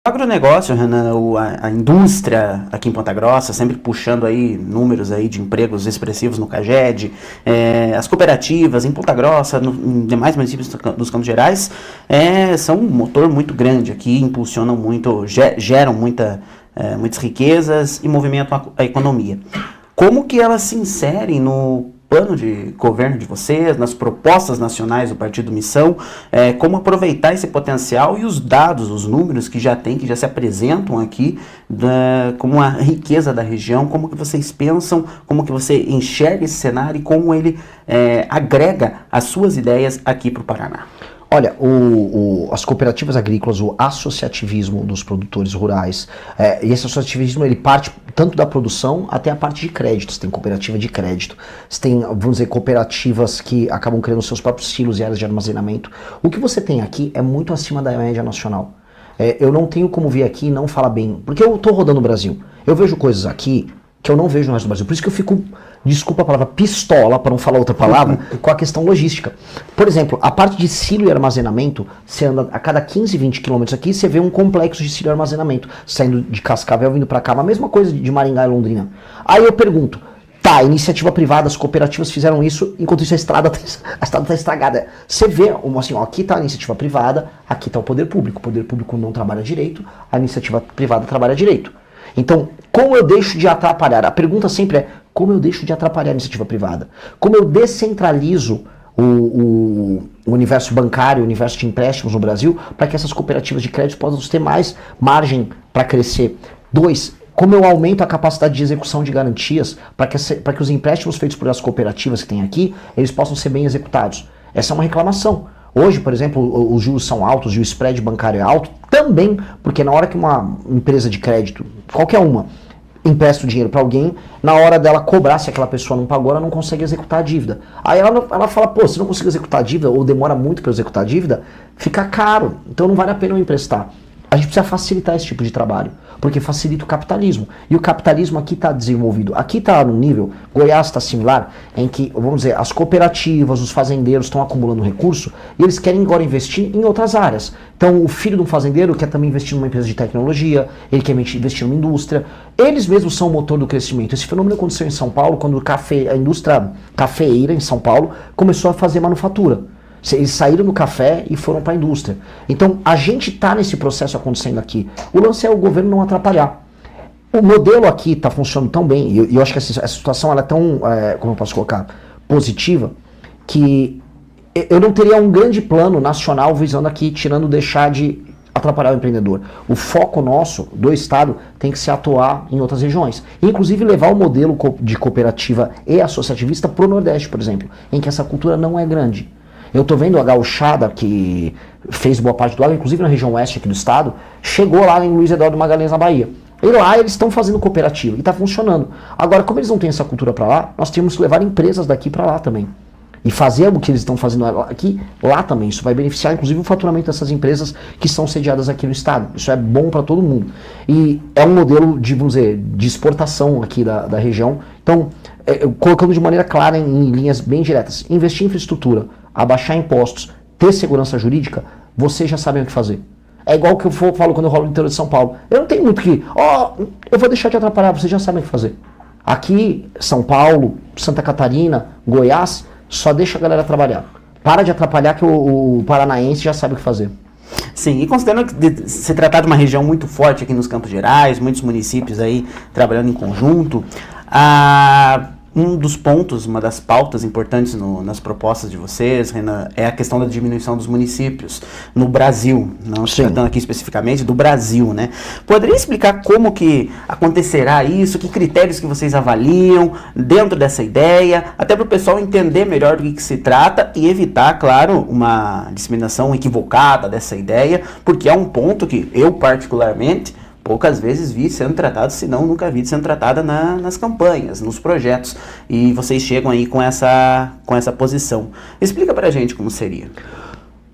Agronegócio, Renan, a indústria aqui em Ponta Grossa, sempre puxando aí números aí de empregos expressivos no CAGED, as cooperativas em Ponta Grossa, em demais municípios dos Campos Gerais, são um motor muito grande aqui, impulsionam muito, geram muitas riquezas e movimentam a economia. Como que elas se inserem no plano de governo de vocês, nas propostas nacionais do Partido Missão, como aproveitar esse potencial e os dados, os números que já tem, que já se apresentam aqui como a riqueza da região, como que vocês pensam, como que você enxerga esse cenário e como ele agrega as suas ideias aqui para o Paraná. Olha, as cooperativas agrícolas, o associativismo dos produtores rurais, e esse associativismo ele parte tanto da produção até a parte de crédito. Você tem cooperativa de crédito, você tem, vamos dizer, cooperativas que acabam criando seus próprios silos e áreas de armazenamento. O que você tem aqui é muito acima da média nacional. Eu não tenho como vir aqui e não falar bem, porque eu estou rodando o Brasil. Eu vejo coisas aqui que eu não vejo no resto do Brasil. Por isso que eu fico, desculpa a palavra, pistola, para não falar outra palavra, com a questão logística. Por exemplo, a parte de silo e armazenamento, você anda a cada 15, 20 quilômetros aqui, você vê um complexo de silo e armazenamento, saindo de Cascavel, vindo para cá, a mesma coisa de Maringá e Londrina. Aí eu pergunto, tá, iniciativa privada, as cooperativas fizeram isso, enquanto isso a estrada tá estragada. Você vê, assim, ó, aqui tá a iniciativa privada, aqui tá o poder público não trabalha direito, a iniciativa privada trabalha direito. Então, como eu deixo de atrapalhar? A pergunta sempre é, como eu deixo de atrapalhar a iniciativa privada? Como eu descentralizo o universo bancário, o universo de empréstimos no Brasil, para que essas cooperativas de crédito possam ter mais margem para crescer? 2, como eu aumento a capacidade de execução de garantias para que os empréstimos feitos por as cooperativas que tem aqui, eles possam ser bem executados? Essa é uma reclamação. Hoje, por exemplo, os juros são altos e o spread bancário é alto, também porque na hora que uma empresa de crédito, qualquer uma, empresta o dinheiro para alguém, na hora dela cobrar, se aquela pessoa não pagou, ela não consegue executar a dívida. Aí ela fala, pô, se não consigo executar a dívida, ou demora muito para executar a dívida, fica caro, então não vale a pena eu emprestar. A gente precisa facilitar esse tipo de trabalho, porque facilita o capitalismo. E o capitalismo aqui está desenvolvido. Aqui está no nível, Goiás está similar, em que, vamos dizer, as cooperativas, os fazendeiros estão acumulando recurso e eles querem agora investir em outras áreas. Então o filho de um fazendeiro quer também investir numa empresa de tecnologia, ele quer investir numa indústria. Eles mesmos são o motor do crescimento. Esse fenômeno aconteceu em São Paulo, quando a indústria cafeeira em São Paulo começou a fazer manufatura. Eles saíram do café e foram para a indústria. Então, a gente está nesse processo acontecendo aqui. O lance é o governo não atrapalhar. O modelo aqui está funcionando tão bem, e eu acho que essa situação ela é tão, como eu posso colocar, positiva, que eu não teria um grande plano nacional visando aqui, deixar de atrapalhar o empreendedor. O foco nosso, do Estado, tem que se atuar em outras regiões. Inclusive levar o modelo de cooperativa e associativista para o Nordeste, por exemplo, em que essa cultura não é grande. Eu estou vendo a gauchada que fez boa parte do agro, inclusive na região oeste aqui do estado, chegou lá em Luiz Eduardo Magalhães na Bahia. E lá eles estão fazendo cooperativa e está funcionando. Agora, como eles não têm essa cultura para lá, nós temos que levar empresas daqui para lá também. E fazer o que eles estão fazendo aqui, lá também. Isso vai beneficiar, inclusive, o faturamento dessas empresas que são sediadas aqui no estado. Isso é bom para todo mundo. E é um modelo de, vamos dizer, de exportação aqui da região. Então, colocando de maneira clara em linhas bem diretas, investir em infraestrutura, abaixar impostos, ter segurança jurídica, vocês já sabem o que fazer. É igual que eu falo quando eu rolo no interior de São Paulo. Eu não tenho muito que, eu vou deixar de atrapalhar, vocês já sabem o que fazer. Aqui, São Paulo, Santa Catarina, Goiás, só deixa a galera trabalhar. Para de atrapalhar que o paranaense já sabe o que fazer. Sim, e considerando que se tratar de uma região muito forte aqui nos Campos Gerais, muitos municípios aí trabalhando em conjunto, um dos pontos, uma das pautas importantes nas propostas de vocês, Renan, é a questão da diminuição dos municípios no Brasil, não se tratando aqui especificamente do Brasil, né? Poderia explicar como que acontecerá isso, que critérios que vocês avaliam dentro dessa ideia, até para o pessoal entender melhor do que se trata e evitar, claro, uma disseminação equivocada dessa ideia, porque é um ponto que eu particularmente poucas vezes vi sendo tratado, se não nunca vi sendo tratada nas campanhas, nos projetos. E vocês chegam aí com essa posição. Explica pra gente como seria.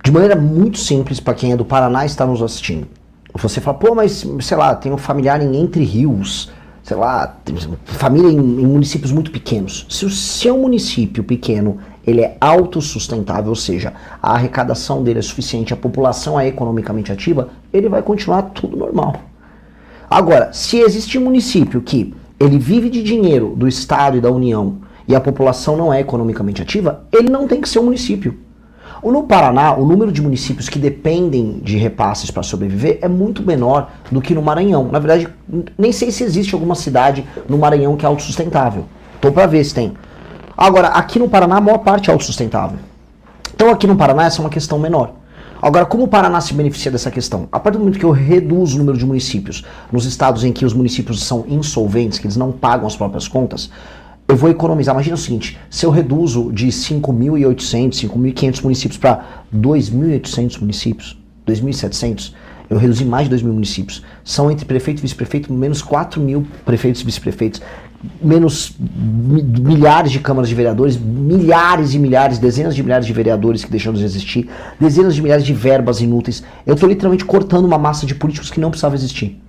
De maneira muito simples, para quem é do Paraná e está nos assistindo. Você fala, pô, mas, sei lá, tem um familiar em Entre Rios, sei lá, tem família em municípios muito pequenos. Se é um município pequeno ele é autossustentável, ou seja, a arrecadação dele é suficiente, a população é economicamente ativa, ele vai continuar tudo normal. Agora, se existe um município que ele vive de dinheiro do Estado e da União e a população não é economicamente ativa, ele não tem que ser um município. No Paraná, o número de municípios que dependem de repasses para sobreviver é muito menor do que no Maranhão. Na verdade, nem sei se existe alguma cidade no Maranhão que é autossustentável. Estou para ver se tem. Agora, aqui no Paraná, a maior parte é autossustentável. Então, aqui no Paraná, essa é uma questão menor. Agora, como o Paraná se beneficia dessa questão? A partir do momento que eu reduzo o número de municípios nos estados em que os municípios são insolventes, que eles não pagam as próprias contas, eu vou economizar. Imagina o seguinte, se eu reduzo de 5.800, 5.500 municípios para 2.800 municípios, 2.700, eu reduzi mais de 2.000 municípios. São entre prefeito e vice-prefeito, menos 4.000 prefeitos e vice-prefeitos, menos milhares de câmaras de vereadores, milhares e milhares, dezenas de milhares de vereadores que deixam de existir, dezenas de milhares de verbas inúteis. Eu estou literalmente cortando uma massa de políticos que não precisava existir.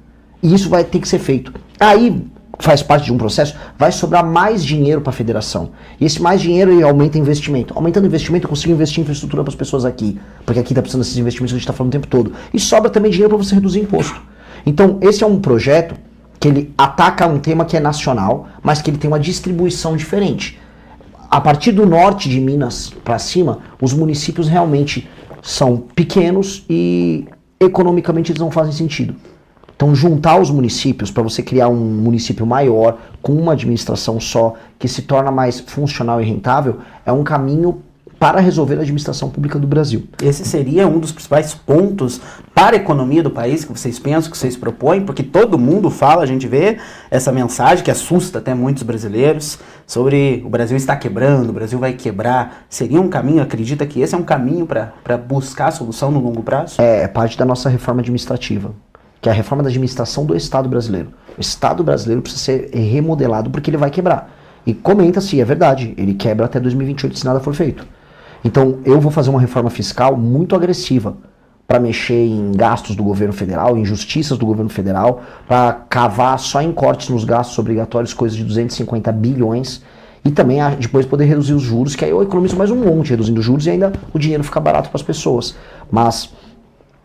E isso vai ter que ser feito. Aí faz parte de um processo, vai sobrar mais dinheiro para a federação. E esse mais dinheiro ele aumenta investimento. Aumentando investimento, eu consigo investir em infraestrutura para as pessoas aqui. Porque aqui está precisando desses investimentos que a gente está falando o tempo todo. E sobra também dinheiro para você reduzir imposto. Então, esse é um projeto que ele ataca um tema que é nacional, mas que ele tem uma distribuição diferente. A partir do norte de Minas para cima, os municípios realmente são pequenos e economicamente eles não fazem sentido. Então, juntar os municípios para você criar um município maior, com uma administração só, que se torna mais funcional e rentável, é um caminho para resolver a administração pública do Brasil. Esse seria um dos principais pontos para a economia do país que vocês pensam, que vocês propõem, porque todo mundo fala, a gente vê essa mensagem que assusta até muitos brasileiros, sobre o Brasil está quebrando, o Brasil vai quebrar. Seria um caminho, acredita que esse é um caminho para buscar a solução no longo prazo? É parte da nossa reforma administrativa, que é a reforma da administração do Estado brasileiro. O Estado brasileiro precisa ser remodelado porque ele vai quebrar. E comenta-se, é verdade, ele quebra até 2028 se nada for feito. Então eu vou fazer uma reforma fiscal muito agressiva para mexer em gastos do governo federal, em injustiças do governo federal, para cavar só em cortes nos gastos obrigatórios coisas de 250 bilhões e também depois poder reduzir os juros, que aí eu economizo mais um monte reduzindo os juros e ainda o dinheiro fica barato para as pessoas. Mas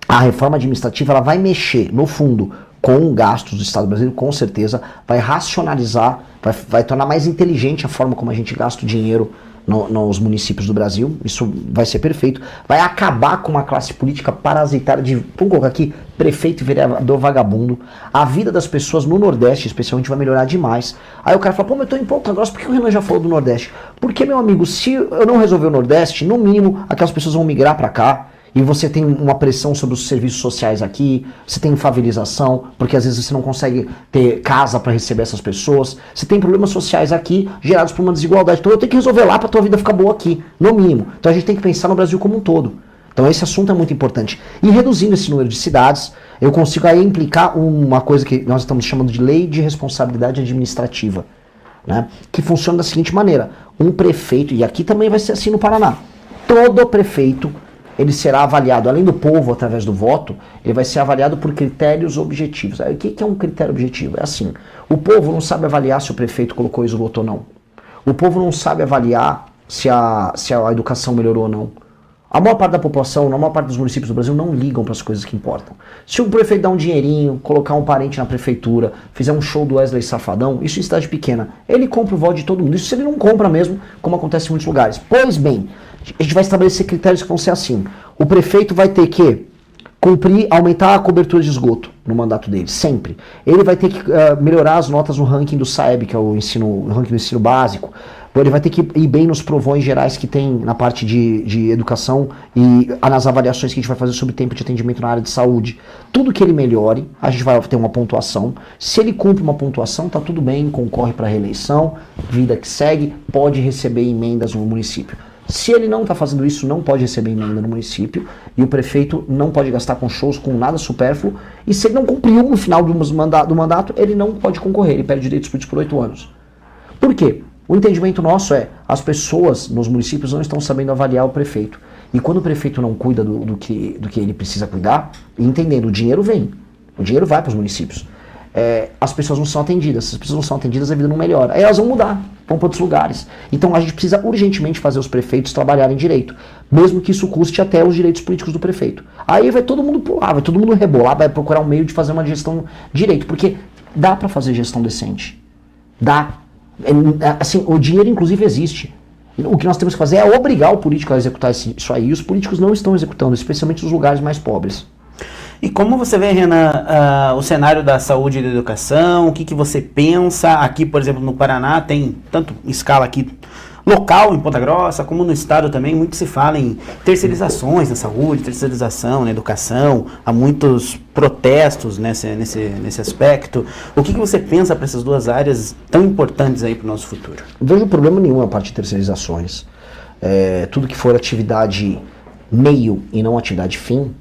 a reforma administrativa ela vai mexer, no fundo, com gastos do Estado brasileiro, com certeza, vai racionalizar, vai tornar mais inteligente a forma como a gente gasta o dinheiro nos municípios do Brasil. Isso vai ser perfeito. Vai acabar com uma classe política parasitária de, vamos colocar aqui, prefeito e vereador vagabundo. A vida das pessoas no Nordeste, especialmente, vai melhorar demais. Aí o cara fala, pô, mas eu tô em Ponta Grossa, por que o Renan já falou do Nordeste? Porque, meu amigo, se eu não resolver o Nordeste, no mínimo, aquelas pessoas vão migrar pra cá. E você tem uma pressão sobre os serviços sociais aqui, você tem favelização, porque às vezes você não consegue ter casa para receber essas pessoas, você tem problemas sociais aqui gerados por uma desigualdade. Então eu tenho que resolver lá para a tua vida ficar boa aqui, no mínimo. Então a gente tem que pensar no Brasil como um todo. Então esse assunto é muito importante. E reduzindo esse número de cidades, eu consigo aí implicar uma coisa que nós estamos chamando de lei de responsabilidade administrativa, né? Que funciona da seguinte maneira: um prefeito, e aqui também vai ser assim no Paraná, todo prefeito ele será avaliado, além do povo, através do voto, ele vai ser avaliado por critérios objetivos. Aí, o que é um critério objetivo? É assim, o povo não sabe avaliar se o prefeito colocou esgoto ou não. O povo não sabe avaliar se a educação melhorou ou não. A maior parte da população, na maior parte dos municípios do Brasil, não ligam para as coisas que importam. Se o prefeito dá um dinheirinho, colocar um parente na prefeitura, fizer um show do Wesley Safadão, isso em cidade pequena, ele compra o voto de todo mundo. Isso se ele não compra mesmo, como acontece em muitos lugares. Pois bem, a gente vai estabelecer critérios que vão ser assim. O prefeito vai ter que cumprir, aumentar a cobertura de esgoto no mandato dele, sempre. Ele vai ter que melhorar as notas no ranking do SAEB, que é o ranking do ensino básico. Ele vai ter que ir bem nos provões gerais que tem na parte de educação e nas avaliações que a gente vai fazer sobre tempo de atendimento na área de saúde. Tudo que ele melhore, a gente vai ter uma pontuação. Se ele cumpre uma pontuação, tá tudo bem, concorre para a reeleição, vida que segue, pode receber emendas no município. Se ele não está fazendo isso, não pode receber emenda no município, e o prefeito não pode gastar com shows, com nada supérfluo, e se ele não cumpriu no final do mandato, ele não pode concorrer, ele perde direitos políticos por 8 anos. Por quê? O entendimento nosso é, as pessoas nos municípios não estão sabendo avaliar o prefeito. E quando o prefeito não cuida do que ele precisa cuidar, entendendo, o dinheiro vem, o dinheiro vai para os municípios. as pessoas não são atendidas. Se as pessoas não são atendidas, a vida não melhora. Aí elas vão mudar, vão para outros lugares. Então a gente precisa urgentemente fazer os prefeitos trabalharem direito, mesmo que isso custe até os direitos políticos do prefeito. Aí vai todo mundo pular, vai todo mundo rebolar, vai procurar um meio de fazer uma gestão direito, porque dá para fazer gestão decente. Dá. Assim, o dinheiro inclusive existe. O que nós temos que fazer é obrigar o político a executar isso aí, e os políticos não estão executando, especialmente nos lugares mais pobres. E como você vê, Renan, o cenário da saúde e da educação? O que você pensa? Aqui, por exemplo, no Paraná, tem tanto escala aqui local, em Ponta Grossa, como no estado também, muito se fala em terceirizações na saúde, terceirização na educação, há muitos protestos nesse aspecto. O que você pensa para essas duas áreas tão importantes aí para o nosso futuro? Não vejo problema nenhum a parte de terceirizações. Tudo que for atividade meio e não atividade fim,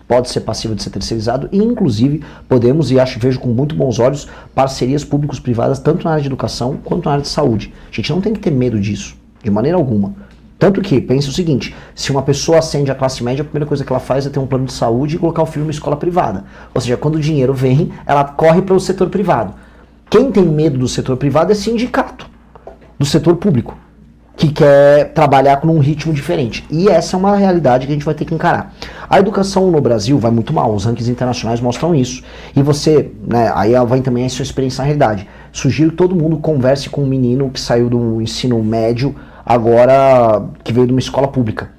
pode ser passível de ser terceirizado e, inclusive, podemos, e vejo com muito bons olhos, parcerias públicos-privadas, tanto na área de educação quanto na área de saúde. A gente não tem que ter medo disso, de maneira alguma. Tanto que, pense o seguinte, se uma pessoa ascende à classe média, a primeira coisa que ela faz é ter um plano de saúde e colocar o filho numa escola privada. Ou seja, quando o dinheiro vem, ela corre para o setor privado. Quem tem medo do setor privado é sindicato, do setor público, que quer trabalhar com um ritmo diferente. E essa é uma realidade que a gente vai ter que encarar. A educação no Brasil vai muito mal, os rankings internacionais mostram isso. E você, aí vai também a sua experiência na realidade. Sugiro que todo mundo converse com um menino que saiu do ensino médio, agora que veio de uma escola pública.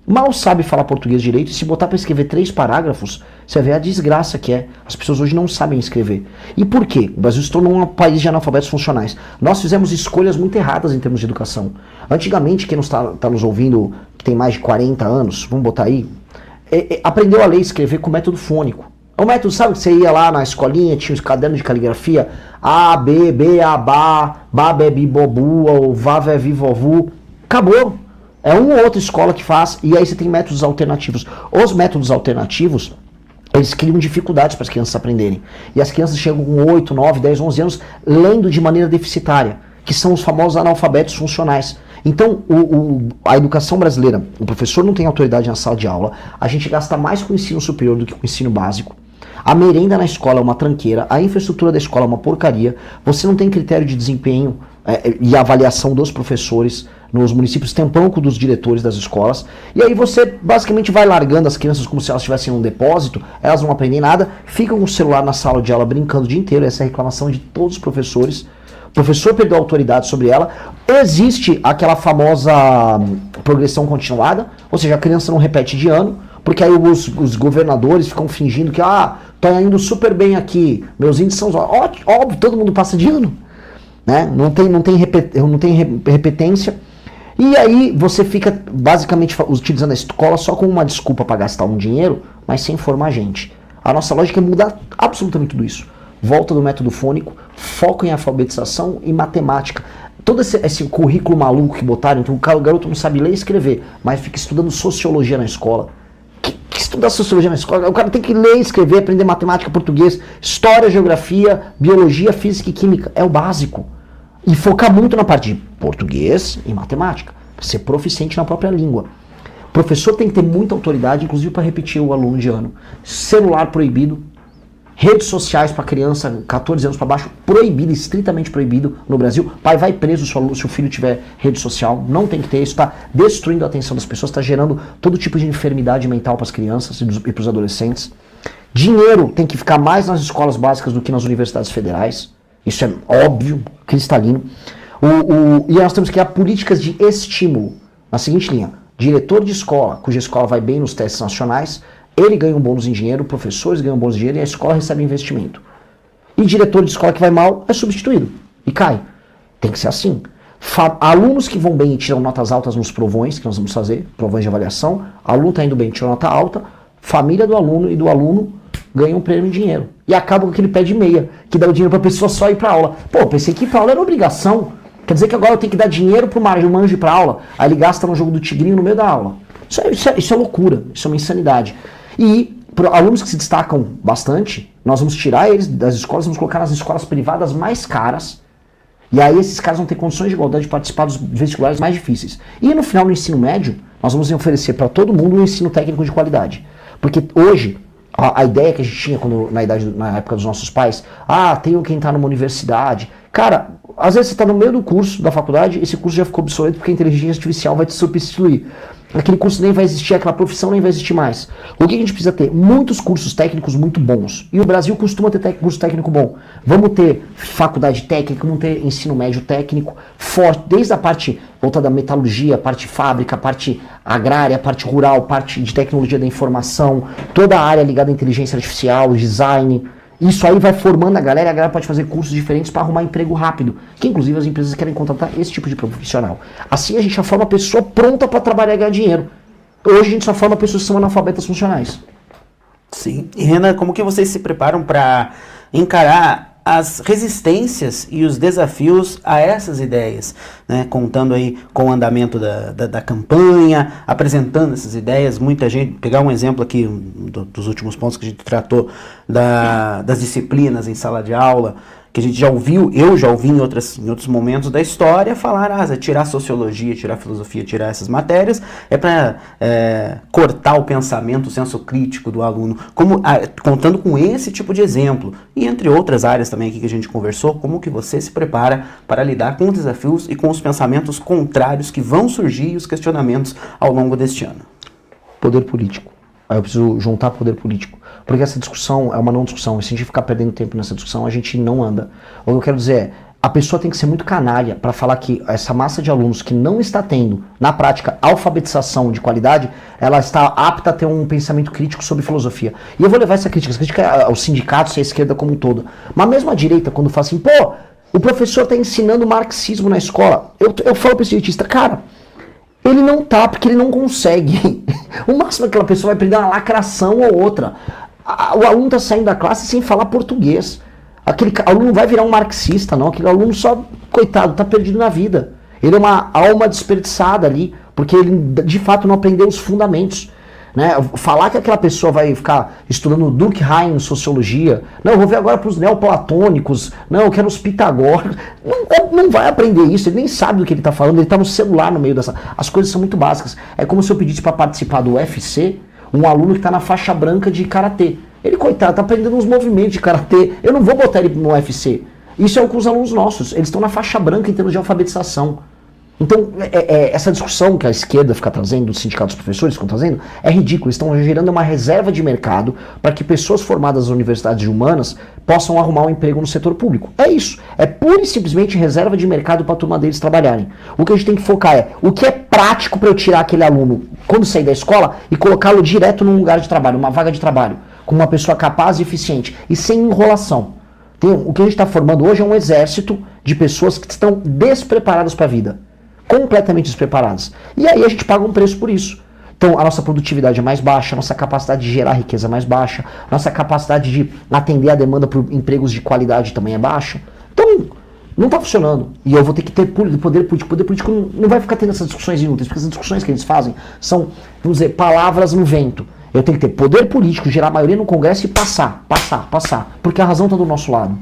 Mal sabe falar português direito, e se botar para escrever 3 parágrafos, você vê a desgraça que é. As pessoas hoje não sabem escrever. E por quê? O Brasil se tornou um país de analfabetos funcionais. Nós fizemos escolhas muito erradas em termos de educação. Antigamente, quem está nos ouvindo, que tem mais de 40 anos, vamos botar aí, aprendeu a ler e escrever com método fônico. O método, sabe que você ia lá na escolinha, tinha os cadernos de caligrafia, A, B, B, A, Bá, Bebi, Bobu, ou Vá, Vevi, Vovu. Acabou. É uma ou outra escola que faz, e aí você tem métodos alternativos. Os métodos alternativos, eles criam dificuldades para as crianças aprenderem. E as crianças chegam com 8, 9, 10, 11 anos lendo de maneira deficitária, que são os famosos analfabetos funcionais. Então, a educação brasileira, o professor não tem autoridade na sala de aula, a gente gasta mais com o ensino superior do que com o ensino básico. A merenda na escola é uma tranqueira, a infraestrutura da escola é uma porcaria, você não tem critério de desempenho e avaliação dos professores nos municípios, tampouco dos diretores das escolas, e aí você basicamente vai largando as crianças como se elas estivessem num depósito, elas não aprendem nada, ficam com o celular na sala de aula brincando o dia inteiro, essa é a reclamação de todos os professores. O professor perdeu a autoridade sobre ela. Existe aquela famosa progressão continuada, ou seja, a criança não repete de ano, porque aí os governadores ficam fingindo que tô indo super bem aqui, meus índices são óbvio, todo mundo passa de ano, né? Não tem repetência. E aí você fica basicamente utilizando a escola só como uma desculpa para gastar um dinheiro, mas sem formar gente. A nossa lógica é mudar absolutamente tudo isso. Volta do método fônico, foco em alfabetização e matemática. Todo esse currículo maluco que botaram, então o garoto não sabe ler e escrever, mas fica estudando sociologia na escola. Que estudar sociologia na escola? O cara tem que ler, escrever, aprender matemática, português, história, geografia, biologia, física e química. É o básico. E focar muito na parte de português e matemática. Ser proficiente na própria língua. O professor tem que ter muita autoridade, inclusive para repetir o aluno de ano. Celular proibido. Redes sociais para criança, 14 anos para baixo, proibido, estritamente proibido no Brasil. Pai vai preso se o filho tiver rede social, não tem que ter isso, está destruindo a atenção das pessoas, está gerando todo tipo de enfermidade mental para as crianças e para os adolescentes. Dinheiro tem que ficar mais nas escolas básicas do que nas universidades federais, isso é óbvio, cristalino. E nós temos que criar políticas de estímulo, na seguinte linha: diretor de escola, cuja escola vai bem nos testes nacionais, ele ganha um bônus em dinheiro, professores ganham um bônus em dinheiro e a escola recebe investimento. E diretor de escola que vai mal é substituído e cai. Tem que ser assim. Alunos que vão bem e tiram notas altas nos provões, que nós vamos fazer, provões de avaliação, aluno está indo bem e tirou nota alta, família do aluno e do aluno ganham um prêmio em dinheiro. E acaba com aquele pé de meia, que dá o dinheiro para a pessoa só ir para aula. Pô, eu pensei que ir para aula era obrigação. Quer dizer que agora eu tenho que dar dinheiro para o manjo ir para aula, aí ele gasta no jogo do tigrinho no meio da aula. Isso é loucura, isso é uma insanidade. E para alunos que se destacam bastante, nós vamos tirar eles das escolas, vamos colocar nas escolas privadas mais caras, e aí esses caras vão ter condições de igualdade de participar dos vestibulares mais difíceis. E no final do ensino médio, nós vamos oferecer para todo mundo um ensino técnico de qualidade. Porque hoje, A ideia que a gente tinha na época dos nossos pais, tem quem tá numa universidade. Cara, às vezes você está no meio do curso da faculdade, esse curso já ficou obsoleto porque a inteligência artificial vai te substituir. Aquele curso nem vai existir, aquela profissão nem vai existir mais. O que a gente precisa ter? Muitos cursos técnicos muito bons. E o Brasil costuma ter curso técnico bom. Vamos ter faculdade técnica, vamos ter ensino médio técnico forte, desde a parte voltada da metalurgia, a parte fábrica, a parte agrária, a parte rural, parte de tecnologia da informação, toda a área ligada à inteligência artificial, design. Isso aí vai formando a galera pode fazer cursos diferentes para arrumar emprego rápido, que inclusive as empresas querem contratar esse tipo de profissional. Assim a gente já forma a pessoa pronta para trabalhar e ganhar dinheiro. Hoje a gente só forma pessoas que são analfabetas funcionais. Sim. E Renan, como que vocês se preparam para encarar as resistências e os desafios a essas ideias, né? Contando aí com o andamento da campanha, apresentando essas ideias, muita gente, pegar um exemplo aqui dos últimos pontos que a gente tratou das disciplinas em sala de aula, que a gente já ouviu, eu já ouvi em outros momentos da história falar, tirar sociologia, tirar filosofia, tirar essas matérias, é para cortar o pensamento, o senso crítico do aluno, contando com esse tipo de exemplo, e entre outras áreas também aqui que a gente conversou, como que você se prepara para lidar com os desafios e com os pensamentos contrários que vão surgir e os questionamentos ao longo deste ano. Poder político. Aí eu preciso juntar poder político. Porque essa discussão é uma não discussão. E se a gente ficar perdendo tempo nessa discussão, a gente não anda. O que eu quero dizer é, a pessoa tem que ser muito canalha para falar que essa massa de alunos que não está tendo, na prática, alfabetização de qualidade, ela está apta a ter um pensamento crítico sobre filosofia. E eu vou levar essa crítica aos sindicatos e à esquerda como um todo. Mas mesmo a direita, quando fala assim, o professor está ensinando marxismo na escola. Eu falo para esse direitista, cara, ele não tá, porque ele não consegue. O máximo é que aquela pessoa vai aprender uma lacração ou outra. O aluno está saindo da classe sem falar português. Aquele aluno não vai virar um marxista, não. Aquele aluno só, coitado, está perdido na vida. Ele é uma alma desperdiçada ali, porque ele de fato não aprendeu os fundamentos. Né? Falar que aquela pessoa vai ficar estudando Durkheim, sociologia, não, eu vou ver agora para os neoplatônicos, não, eu quero os pitagóricos, não vai aprender isso, ele nem sabe do que ele está falando, ele está no celular no meio dessa... As coisas são muito básicas. É como se eu pedisse para participar do UFC um aluno que está na faixa branca de karatê. Ele, coitado, está aprendendo uns movimentos de karatê, eu não vou botar ele no UFC. Isso é com os alunos nossos, eles estão na faixa branca em termos de alfabetização. Então, essa discussão que a esquerda fica trazendo, os sindicatos dos professores ficam trazendo, é ridículo. Estão gerando uma reserva de mercado para que pessoas formadas nas universidades humanas possam arrumar um emprego no setor público. É isso. É pura e simplesmente reserva de mercado para a turma deles trabalharem. O que a gente tem que focar é o que é prático para eu tirar aquele aluno quando sair da escola e colocá-lo direto num lugar de trabalho, uma vaga de trabalho, com uma pessoa capaz e eficiente e sem enrolação. O que a gente está formando hoje é um exército de pessoas que estão despreparadas para a vida. Completamente despreparados. E aí a gente paga um preço por isso. Então a nossa produtividade é mais baixa, a nossa capacidade de gerar riqueza é mais baixa, a nossa capacidade de atender a demanda por empregos de qualidade também é baixa. Então, não está funcionando. E eu vou ter que ter poder político. Poder político não vai ficar tendo essas discussões inúteis, porque essas discussões que eles fazem são, vamos dizer, palavras no vento. Eu tenho que ter poder político, gerar maioria no Congresso e passar. Porque a razão está do nosso lado.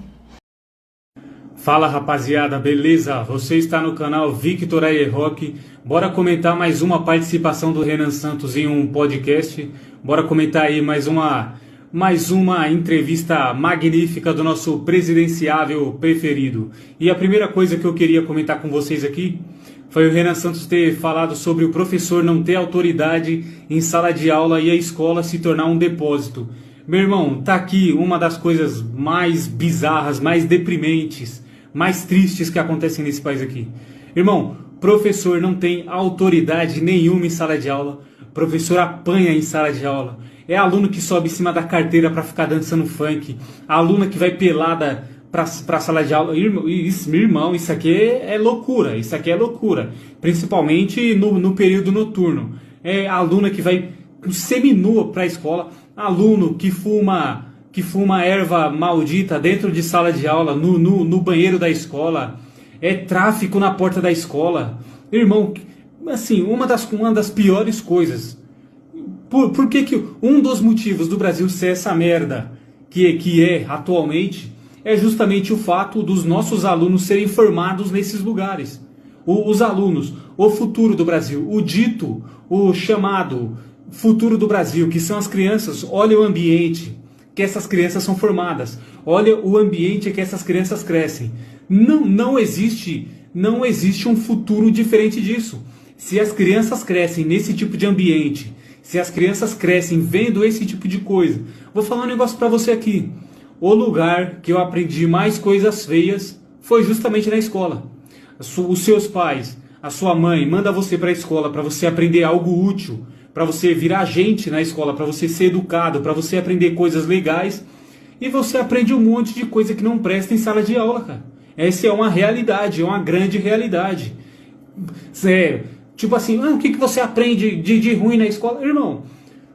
Fala rapaziada, beleza? Você está no canal Victor Ayer Rock. Bora comentar mais uma participação do Renan Santos em um podcast. Bora comentar aí mais uma entrevista magnífica do nosso presidenciável preferido. E a primeira coisa que eu queria comentar com vocês aqui foi o Renan Santos ter falado sobre o professor não ter autoridade em sala de aula e a escola se tornar um depósito. Meu irmão, tá aqui uma das coisas mais bizarras, mais deprimentes, mais tristes que acontecem nesse país aqui. Irmão, professor não tem autoridade nenhuma em sala de aula, professor apanha em sala de aula, é aluno que sobe em cima da carteira para ficar dançando funk, aluna que vai pelada pra sala de aula. Irmão, isso aqui é loucura, principalmente no período noturno. É aluna que vai seminua pra escola, aluno que fuma erva maldita dentro de sala de aula, no banheiro da escola, é tráfico na porta da escola. Irmão, assim, uma das piores coisas. Por que um dos motivos do Brasil ser essa merda que é atualmente é justamente o fato dos nossos alunos serem formados nesses lugares. Os alunos, o futuro do Brasil, o chamado futuro do Brasil, que são as crianças, olha o ambiente que essas crianças são formadas, olha o ambiente que essas crianças crescem. Não existe um futuro diferente disso. Se as crianças crescem nesse tipo de ambiente, se as crianças crescem vendo esse tipo de coisa, vou falar um negócio pra você aqui. O lugar que eu aprendi mais coisas feias foi justamente na escola. Os seus pais, a sua mãe, manda você pra escola para você aprender algo útil, para você virar gente na escola, para você ser educado, para você aprender coisas legais, e você aprende um monte de coisa que não presta em sala de aula, cara. Essa é uma realidade, é uma grande realidade. Tipo assim, o que você aprende de ruim na escola? Irmão,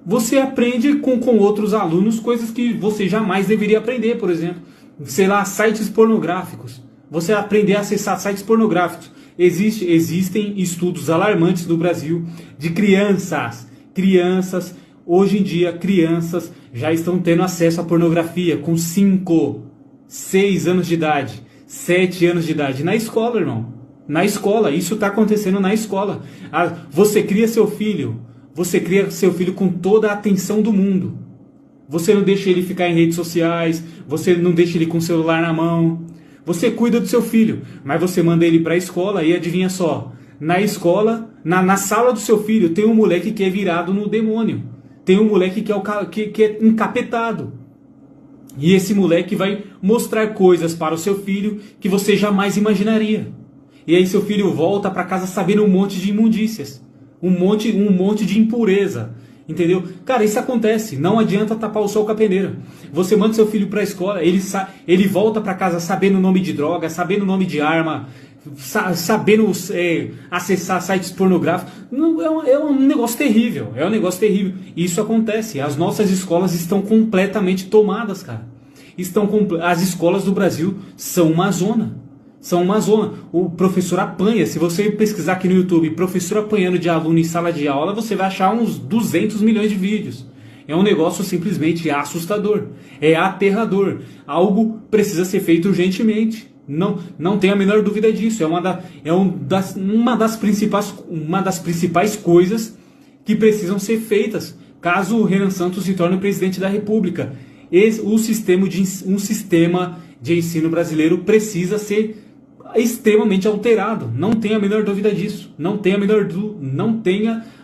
você aprende com outros alunos coisas que você jamais deveria aprender, por exemplo. Sei lá, sites pornográficos. Você aprender a acessar sites pornográficos. Existem estudos alarmantes no Brasil de crianças, hoje em dia, crianças já estão tendo acesso à pornografia com 5, 6 anos de idade, 7 anos de idade, na escola, irmão. Na escola, isso está acontecendo na escola. Você cria seu filho com toda a atenção do mundo. Você não deixa ele ficar em redes sociais, você não deixa ele com o celular na mão. Você cuida do seu filho, mas você manda ele para a escola e adivinha só, na escola, na sala do seu filho, tem um moleque que é virado no demônio. Tem um moleque que é encapetado. E esse moleque vai mostrar coisas para o seu filho que você jamais imaginaria. E aí seu filho volta para casa sabendo um monte de imundícias. Um monte de impureza. Entendeu? Cara, isso acontece. Não adianta tapar o sol com a peneira. Você manda seu filho para a escola, ele volta para casa sabendo o nome de droga, sabendo o nome de arma, sabendo acessar sites pornográficos. É um negócio terrível. É um negócio terrível. Isso acontece. As nossas escolas estão completamente tomadas, cara. As escolas do Brasil são uma zona. São uma zona. O professor apanha. Se você pesquisar aqui no YouTube, professor apanhando de aluno em sala de aula, você vai achar uns 200 milhões de vídeos. É um negócio simplesmente assustador. É aterrador. Algo precisa ser feito urgentemente. Não tenha a menor dúvida disso. É uma das principais coisas que precisam ser feitas caso o Renan Santos se torne o presidente da República. Um sistema de ensino brasileiro precisa ser extremamente alterado. Não tenha a menor dúvida disso. Não tenha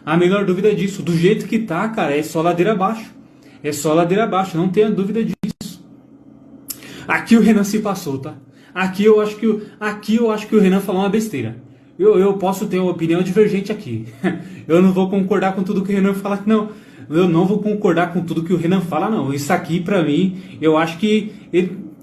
a menor dúvida disso. Do jeito que tá, cara, é só ladeira abaixo. É só ladeira abaixo, não tenha dúvida disso. Aqui o Renan se passou, tá? Aqui eu acho que o Renan falou uma besteira. Eu posso ter uma opinião divergente aqui. Eu não vou concordar com tudo que o Renan fala, não. Eu não vou concordar com tudo que o Renan fala, não. Isso aqui, pra mim, eu acho que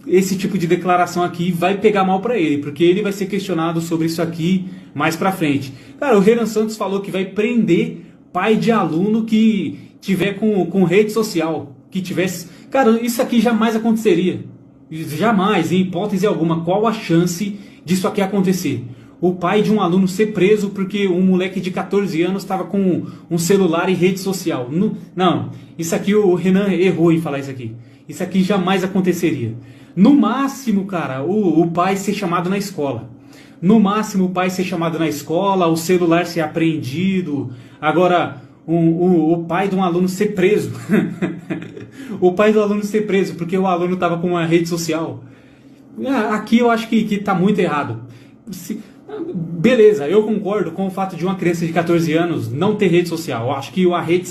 esse tipo de declaração aqui vai pegar mal pra ele, porque ele vai ser questionado sobre isso aqui mais pra frente. Cara, o Renan Santos falou que vai prender pai de aluno que tiver com rede social, que tivesse... Cara, isso aqui jamais aconteceria. Jamais, em hipótese alguma. Qual a chance disso aqui acontecer? O pai de um aluno ser preso porque um moleque de 14 anos estava com um celular e rede social. Não, isso aqui o Renan errou em falar isso aqui. Isso aqui jamais aconteceria. No máximo, cara, o pai ser chamado na escola. No máximo, o pai ser chamado na escola, o celular ser apreendido. Agora, o pai de um aluno ser preso. O pai do aluno ser preso porque o aluno estava com uma rede social. Aqui eu acho que está muito errado. Beleza, eu concordo com o fato de uma criança de 14 anos não ter rede social. Eu acho que a rede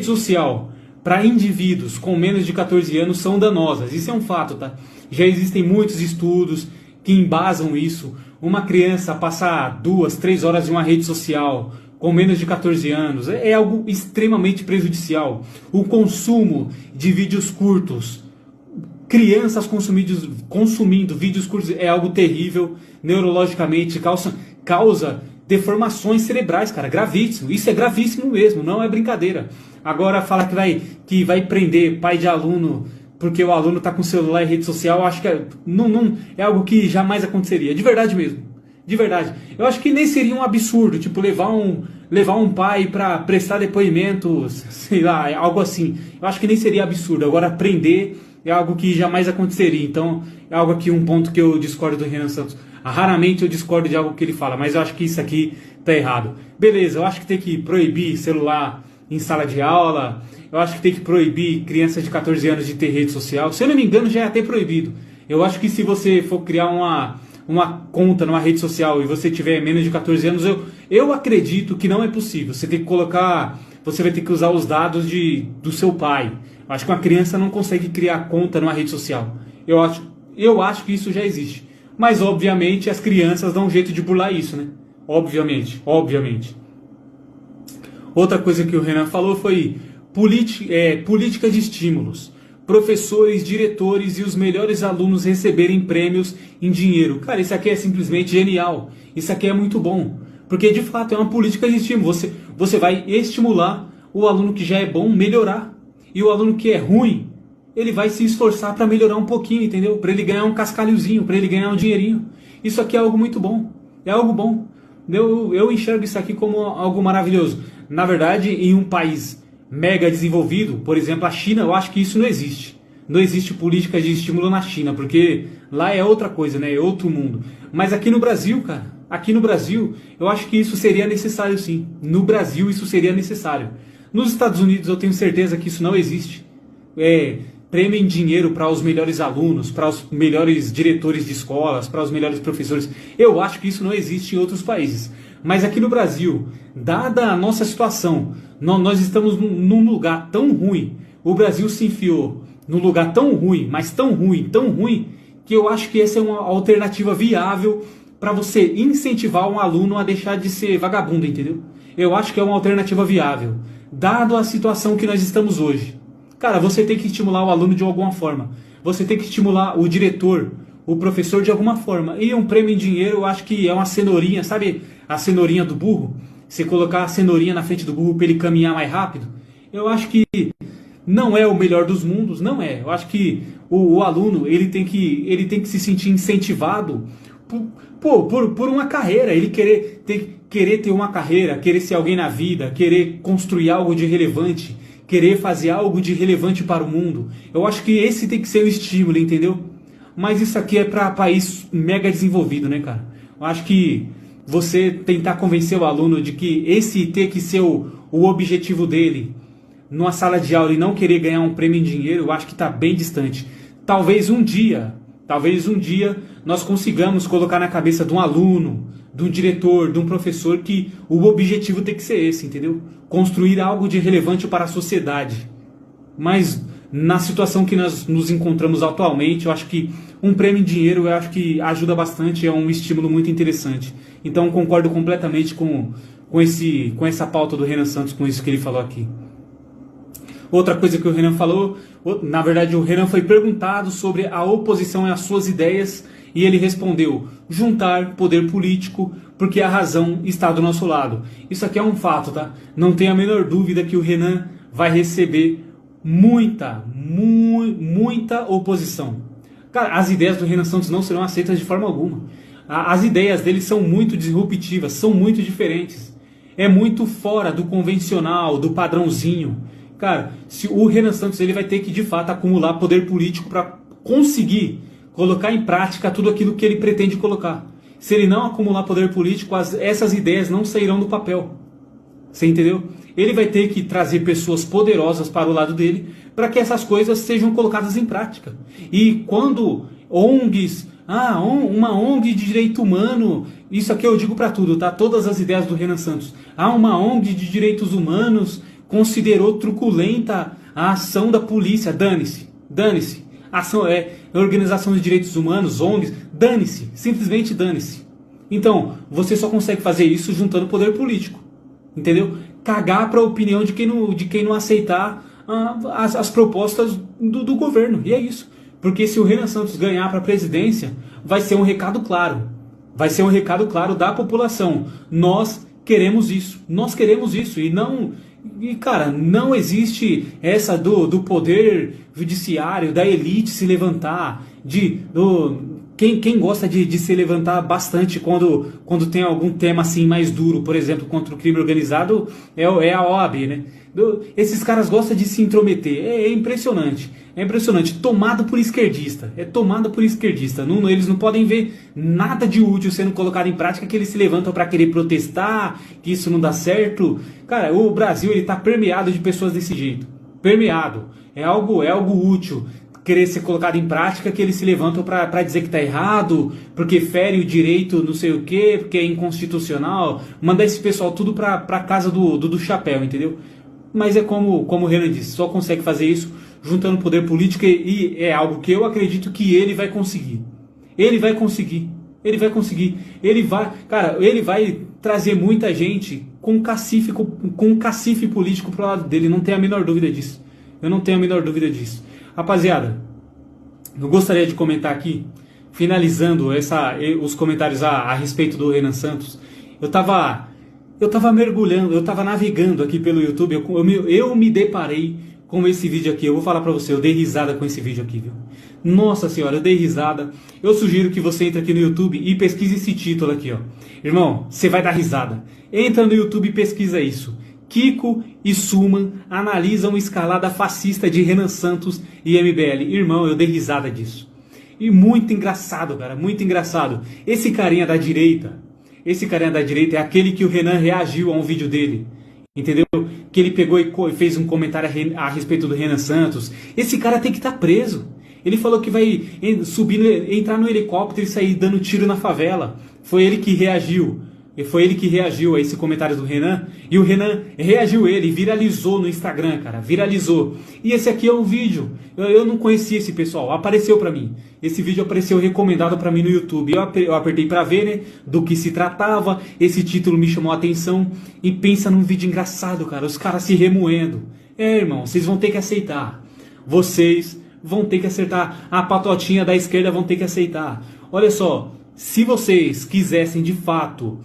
social para indivíduos com menos de 14 anos são danosas. Isso é um fato, tá? Já existem muitos estudos que embasam isso. Uma criança passar 2, 3 horas em uma rede social com menos de 14 anos é algo extremamente prejudicial. O consumo de vídeos curtos, crianças consumindo vídeos curtos é algo terrível, neurologicamente, causa deformações cerebrais, cara, gravíssimo. Isso é gravíssimo mesmo, não é brincadeira. Agora fala que vai prender pai de aluno porque o aluno está com celular e rede social, eu acho que é algo que jamais aconteceria, de verdade mesmo. De verdade. Eu acho que nem seria um absurdo, tipo, levar um pai para prestar depoimentos, sei lá, algo assim. Eu acho que nem seria absurdo. Agora, prender é algo que jamais aconteceria. Então, é algo aqui, um ponto que eu discordo do Renan Santos. Raramente eu discordo de algo que ele fala, mas eu acho que isso aqui tá errado. Beleza, eu acho que tem que proibir celular em sala de aula. Eu acho que tem que proibir crianças de 14 anos de ter rede social. Se eu não me engano, já é até proibido. Eu acho que se você for criar uma conta numa rede social e você tiver menos de 14 anos, eu acredito que não é possível. Você tem que colocar, você vai ter que usar os dados do seu pai. Eu acho que uma criança não consegue criar conta numa rede social. Eu acho que isso já existe. Mas, obviamente, as crianças dão um jeito de burlar isso, né? Obviamente. Outra coisa que o Renan falou foi política de estímulos. Professores, diretores e os melhores alunos receberem prêmios em dinheiro. Cara, isso aqui é simplesmente genial. Isso aqui é muito bom. Porque, de fato, é uma política de estímulo. Você vai estimular o aluno que já é bom melhorar. E o aluno que é ruim, ele vai se esforçar para melhorar um pouquinho, entendeu? Para ele ganhar um cascalhozinho, para ele ganhar um dinheirinho. Isso aqui é algo muito bom. É algo bom. Eu enxergo isso aqui como algo maravilhoso. Na verdade, em um país mega desenvolvido, por exemplo, a China, eu acho que isso não existe. Não existe política de estímulo na China, porque lá é outra coisa, né? É outro mundo. Mas aqui no Brasil, cara, eu acho que isso seria necessário sim. No Brasil isso seria necessário. Nos Estados Unidos eu tenho certeza que isso não existe. Prêmio em dinheiro para os melhores alunos, para os melhores diretores de escolas, para os melhores professores. Eu acho que isso não existe em outros países. Mas aqui no Brasil, dada a nossa situação, nós estamos num lugar tão ruim. O Brasil se enfiou num lugar tão ruim, mas tão ruim, que eu acho que essa é uma alternativa viável para você incentivar um aluno a deixar de ser vagabundo, entendeu? Eu acho que é uma alternativa viável, dado a situação que nós estamos hoje. Cara, você tem que estimular o aluno de alguma forma. Você tem que estimular o diretor, o professor de alguma forma. E um prêmio em dinheiro, eu acho que é uma cenourinha, sabe a cenourinha do burro? Você colocar a cenourinha na frente do burro para ele caminhar mais rápido. Eu acho que não é o melhor dos mundos, não é. Eu acho que o aluno ele tem que se sentir incentivado por uma carreira. Ele querer ter uma carreira, querer ser alguém na vida, querer construir algo de relevante, querer fazer algo de relevante para o mundo. Eu acho que esse tem que ser o estímulo, entendeu? Mas isso aqui é para país mega desenvolvido, né, cara? Eu acho que você tentar convencer o aluno de que esse tem que ser o objetivo dele numa sala de aula e não querer ganhar um prêmio em dinheiro, eu acho que está bem distante. Talvez um dia nós consigamos colocar na cabeça de um aluno, de um diretor, de um professor, que o objetivo tem que ser esse, entendeu? Construir algo de relevante para a sociedade. Mas na situação que nós nos encontramos atualmente, eu acho que um prêmio em dinheiro eu acho que ajuda bastante, é um estímulo muito interessante. Então concordo completamente com essa pauta do Renan Santos, com isso que ele falou aqui. Outra coisa que o Renan falou, na verdade o Renan foi perguntado sobre a oposição às suas ideias e ele respondeu: juntar poder político porque a razão está do nosso lado. Isso aqui é um fato, tá? Não tem a menor dúvida que o Renan vai receber muita oposição. Cara, as ideias do Renan Santos não serão aceitas de forma alguma. As ideias dele são muito disruptivas, são muito diferentes. É muito fora do convencional, do padrãozinho. Cara, se o Renan Santos ele vai ter que de fato acumular poder político para conseguir colocar em prática tudo aquilo que ele pretende colocar. Se ele não acumular poder político, essas ideias não sairão do papel. Você entendeu? Ele vai ter que trazer pessoas poderosas para o lado dele para que essas coisas sejam colocadas em prática. E quando ONGs, uma ONG de direito humano, isso aqui eu digo para tudo, tá? Todas as ideias do Renan Santos. Uma ONG de direitos humanos considerou truculenta a ação da polícia. Dane-se. Ação organização de direitos humanos, ONGs, dane-se, simplesmente dane-se. Então, você só consegue fazer isso juntando poder político, entendeu? Cagar para a opinião de quem não aceitar as propostas do governo, e é isso. Porque se o Renan Santos ganhar para a presidência, vai ser um recado claro. Vai ser um recado claro da população. Nós queremos isso, E, cara, não existe essa do poder judiciário, da elite se levantar, quem gosta de se levantar bastante quando tem algum tema assim mais duro, por exemplo, contra o crime organizado, é a OAB, né? Esses caras gostam de se intrometer, é impressionante. É impressionante, tomado por esquerdista. É tomado por esquerdista. Não, eles não podem ver nada de útil sendo colocado em prática, que eles se levantam para querer protestar, que isso não dá certo. Cara, o Brasil ele tá permeado de pessoas desse jeito. Permeado. É algo útil querer ser colocado em prática, que eles se levantam para dizer que tá errado, porque fere o direito não sei o que, porque é inconstitucional. Mandar esse pessoal tudo pra casa do chapéu, entendeu? Mas é como o Renan disse, só consegue fazer isso juntando poder político, e é algo que eu acredito que ele vai conseguir. Ele vai conseguir. Ele vai conseguir. Ele vai trazer muita gente com um cacife político pro lado dele. Não tenho a menor dúvida disso. Eu não tenho a menor dúvida disso. Rapaziada, eu gostaria de comentar aqui, finalizando os comentários a respeito do Renan Santos. Eu tava mergulhando, eu tava navegando aqui pelo YouTube, eu me deparei com esse vídeo aqui. Eu vou falar pra você, eu dei risada com esse vídeo aqui, viu? Nossa senhora, eu dei risada. Eu sugiro que você entre aqui no YouTube e pesquise esse título aqui, ó. Irmão, você vai dar risada. Entra no YouTube e pesquisa isso. Kiko e Suman analisam escalada fascista de Renan Santos e MBL. Irmão, eu dei risada disso. E muito engraçado, cara, muito engraçado. Esse carinha da direita é aquele que o Renan reagiu a um vídeo dele. Entendeu? Que ele pegou e fez um comentário a respeito do Renan Santos. Esse cara tem que estar preso. Ele falou que vai entrar no helicóptero e sair dando tiro na favela. Foi ele que reagiu. Foi ele que reagiu a esse comentário do Renan. E o Renan reagiu viralizou no Instagram, cara. Viralizou. E esse aqui é um vídeo. Eu não conhecia esse pessoal. Apareceu pra mim. Esse vídeo apareceu recomendado pra mim no YouTube. Eu apertei pra ver, né, do que se tratava. Esse título me chamou a atenção. E pensa num vídeo engraçado, cara. Os caras se remoendo. Irmão, vocês vão ter que aceitar. Vocês vão ter que acertar. A patotinha da esquerda vão ter que aceitar. Olha só. Se vocês quisessem de fato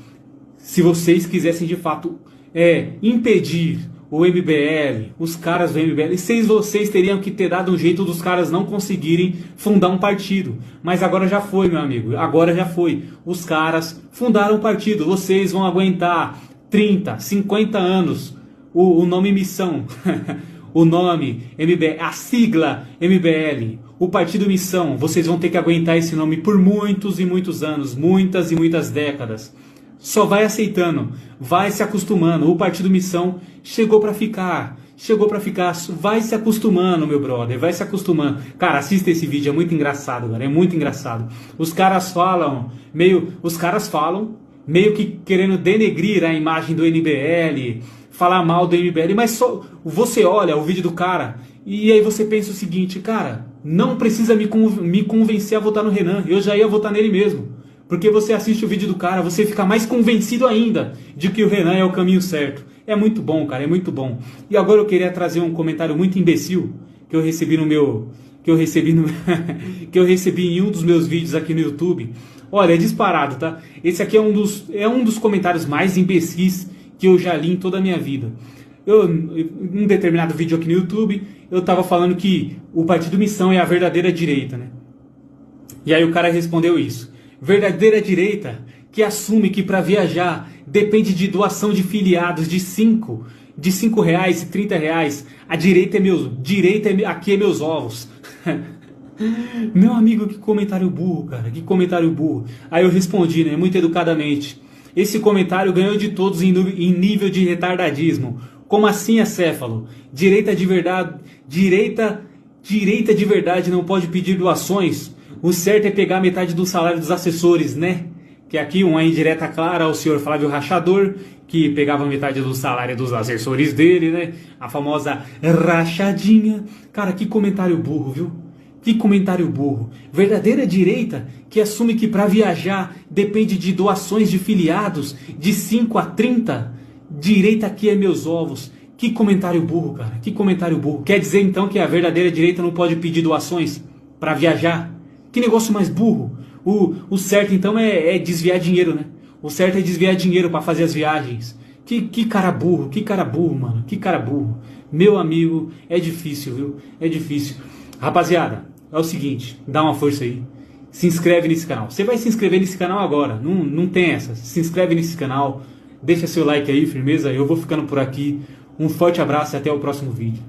impedir o MBL, os caras do MBL, vocês teriam que ter dado um jeito dos caras não conseguirem fundar um partido. Mas agora já foi, meu amigo. Agora já foi. Os caras fundaram um partido. Vocês vão aguentar 30, 50 anos o nome Missão. O nome MBL, a sigla MBL, o Partido Missão. Vocês vão ter que aguentar esse nome por muitos e muitos anos, muitas e muitas décadas. Só vai aceitando, vai se acostumando. O Partido Missão chegou pra ficar, vai se acostumando, meu brother, vai se acostumando. Cara, assista esse vídeo, é muito engraçado, cara, é muito engraçado. Os caras falam meio que querendo denegrir a imagem do MBL, falar mal do MBL, mas só você olha o vídeo do cara e aí você pensa o seguinte, cara, não precisa me convencer a votar no Renan, eu já ia votar nele mesmo. Porque você assiste o vídeo do cara, você fica mais convencido ainda de que o Renan é o caminho certo. É muito bom, cara, é muito bom. E agora eu queria trazer um comentário muito imbecil que eu recebi que eu recebi em um dos meus vídeos aqui no YouTube. Olha, é disparado, tá? Esse aqui é um dos comentários mais imbecis que eu já li em toda a minha vida. Em um determinado vídeo aqui no YouTube, eu tava falando que o Partido Missão é a verdadeira direita, né? E aí o cara respondeu isso. Verdadeira direita que assume que para viajar depende de doação de filiados de 5 reais e 30 reais. A direita aqui é meus ovos. Meu amigo, que comentário burro, cara, que comentário burro. Aí eu respondi, né, muito educadamente. Esse comentário ganhou de todos em nível de retardadismo. Como assim, acéfalo? Direita de verdade não pode pedir doações? O certo é pegar metade do salário dos assessores, né? Que aqui uma indireta clara ao senhor Flávio Rachador, que pegava metade do salário dos assessores dele, né? A famosa rachadinha. Cara, que comentário burro, viu? Que comentário burro. Verdadeira direita que assume que para viajar depende de doações de filiados de 5 a 30. Direita aqui é meus ovos. Que comentário burro, cara. Que comentário burro. Quer dizer então que a verdadeira direita não pode pedir doações para viajar? Que negócio mais burro. O certo então é desviar dinheiro, né? O certo é desviar dinheiro para fazer as viagens. Que cara burro, mano. Que cara burro. Meu amigo, é difícil, viu? É difícil. Rapaziada, é o seguinte, dá uma força aí. Se inscreve nesse canal. Você vai se inscrever nesse canal agora. Não tem essa. Se inscreve nesse canal. Deixa seu like aí, firmeza. Eu vou ficando por aqui. Um forte abraço e até o próximo vídeo.